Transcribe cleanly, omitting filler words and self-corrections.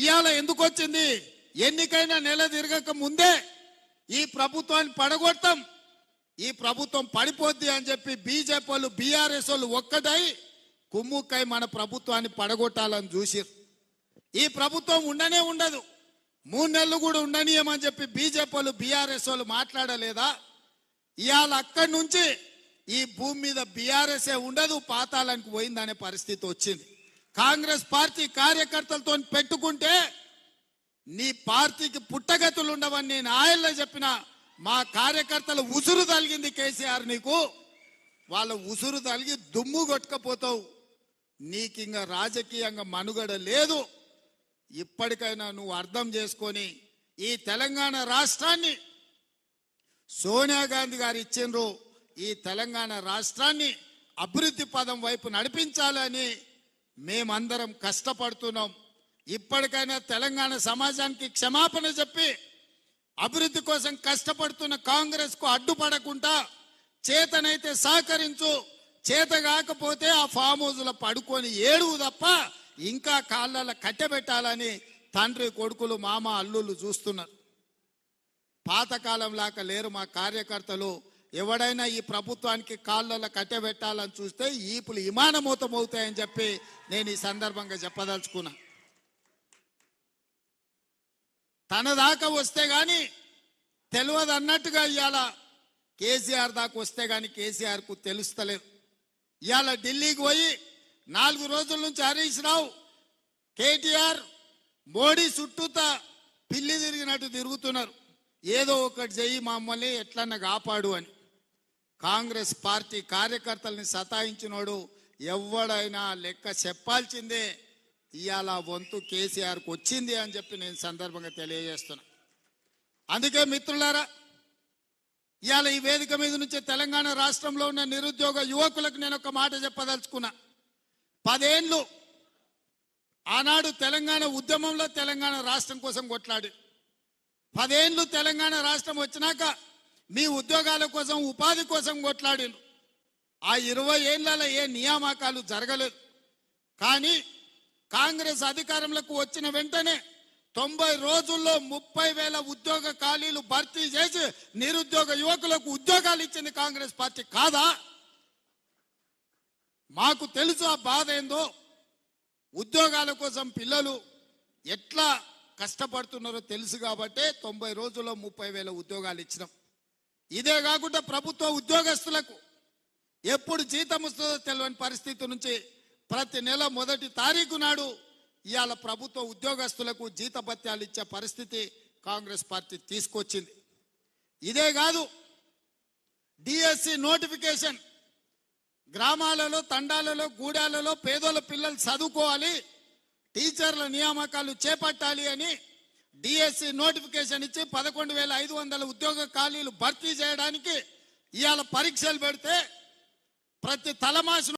ఇవాళ ఎందుకు వచ్చింది? ఎన్నికైనా నెల తిరగక ముందే ఈ ప్రభుత్వాన్ని పడగొడతాం, ఈ ప్రభుత్వం పడిపోద్ది అని చెప్పి బీజేపీ వాళ్ళు బీఆర్ఎస్ వాళ్ళు ఒక్కటై కుమ్ముక్కై మన ప్రభుత్వాన్ని పడగొట్టాలని చూసిరు. ఈ ప్రభుత్వం ఉండనే ఉండదు, 3 నెలలు కూడా ఉండనీయమని చెప్పి బీజేపీ వాళ్ళు బీఆర్ఎస్ వాళ్ళు మాట్లాడలేదా? ఇవాళ అక్కడి నుంచి ఈ భూమి మీద బీఆర్ఎస్ ఉండదు, పాతాళానికి పోయిందనే పరిస్థితి వచ్చింది. కాంగ్రెస్ పార్టీ కార్యకర్తలతో పెట్టుకుంటే నీ పార్టీకి పుట్టగతులు ఉండవని నేను ఆయల్లో చెప్పిన. మా కార్యకర్తలు ఉసురు తలిగింది కేసీఆర్, నీకు వాళ్ళ ఉసురు తలిగి దుమ్ము కొట్టుకపోతావు, నీకింక రాజకీయంగా మనుగడ లేదు. ఇప్పటికైనా నువ్వు అర్థం చేసుకొని ఈ తెలంగాణ రాష్ట్రాన్ని సోనియా గాంధీ గారు ఇచ్చిండ్రు, ఈ తెలంగాణ రాష్ట్రాన్ని అభివృద్ధి పదం వైపు నడిపించాలని మేమందరం కష్టపడుతున్నాం. ఇప్పటికైనా తెలంగాణ సమాజానికి క్షమాపణ చెప్పి అభివృద్ధి కోసం కష్టపడుతున్న కాంగ్రెస్ కు అడ్డుపడకుండా చేతనైతే సహకరించు, చేత కాకపోతే ఆ ఫామ్ హౌస్లో పడుకొని ఏడువు తప్ప ఇంకా కాళ్ళ కట్టెబెట్టాలని తండ్రి కొడుకులు మామ అల్లుళ్ళు చూస్తున్నారు. పాతకాలం లాగా లేరు మా కార్యకర్తలు. ఎవడైనా ఈ ప్రభుత్వానికి కాళ్ళలో కట్టెబెట్టాలని చూస్తే ఈపులు విమానమూతం అవుతాయని చెప్పి నేను ఈ సందర్భంగా చెప్పదలుచుకున్నా. తన దాకా వస్తే గాని తెలియదు అన్నట్టుగా ఇవాళ కేసీఆర్ దాకా వస్తే గాని కేసీఆర్కు తెలుస్తలేదు. ఇవాళ ఢిల్లీకి పోయి 4 రోజుల నుంచి హరీష్ రావు కేటీఆర్ మోడీ చుట్టూతా పిల్లి తిరిగినట్టు తిరుగుతున్నారు. ఏదో ఒకటి చెయ్యి మమ్మల్ని ఎట్లన్నా కాపాడు అని. కాంగ్రెస్ పార్టీ కార్యకర్తల్ని సతాయించినోడు ఎవడైనా లెక్క చెప్పాల్సిందే. ఇవాళ వంతు కేసీఆర్కి వచ్చింది అని చెప్పి నేను సందర్భంగా తెలియజేస్తున్నా. అందుకే మిత్రులారా, ఇవాళ ఈ వేదిక మీద నుంచి తెలంగాణ రాష్ట్రంలో ఉన్న నిరుద్యోగ యువకులకు నేను ఒక మాట చెప్పదలుచుకున్నా. 10 ఏళ్ళు ఆనాడు తెలంగాణ ఉద్యమంలో తెలంగాణ రాష్ట్రం కోసం కొట్లాడి 10 ఏళ్ళు తెలంగాణ రాష్ట్రం వచ్చినాక మీ ఉద్యోగాల కోసం ఉపాధి కోసం కొట్లాడిండు. ఆ 20 ఏళ్లలో ఏ నియామకాలు జరగలేదు. కానీ కాంగ్రెస్ అధికారంలోకి వచ్చిన వెంటనే 90 రోజుల్లో 30,000 ఉద్యోగ ఖాళీలు భర్తీ చేసి నిరుద్యోగ యువకులకు ఉద్యోగాలు ఇచ్చింది కాంగ్రెస్ పార్టీ కాదా? మాకు తెలుసు ఆ బాధ ఏందో. ఉద్యోగాల కోసం పిల్లలు ఎట్లా కష్టపడుతున్నారో తెలుసు కాబట్టి 90 రోజుల్లో 30,000 ఉద్యోగాలు ఇచ్చినాం. ఇదే కాకుండా ప్రభుత్వ ఉద్యోగస్తులకు ఎప్పుడు జీతం వస్తుందో తెలియని పరిస్థితి నుంచి ప్రతి నెల 1వ తారీఖు నాడు ఇవాళ ప్రభుత్వ ఉద్యోగస్తులకు జీతభత్యాలు ఇచ్చే పరిస్థితి కాంగ్రెస్ పార్టీ తీసుకొచ్చింది. ఇదే కాదు, డిఎస్సి నోటిఫికేషన్ గ్రామాలలో తండాలలో గూడాలలో పేదోళ్ళ పిల్లలు చదువుకోవాలి, టీచర్ల నియామకాలు చేపట్టాలి అని డిఎస్సి నోటిఫికేషన్ ఇచ్చి 11,500 ఉద్యోగ ఖాళీలు భర్తీ చేయడానికి ఇవాళ పరీక్షలు పెడితే ప్రతి తలమాసిన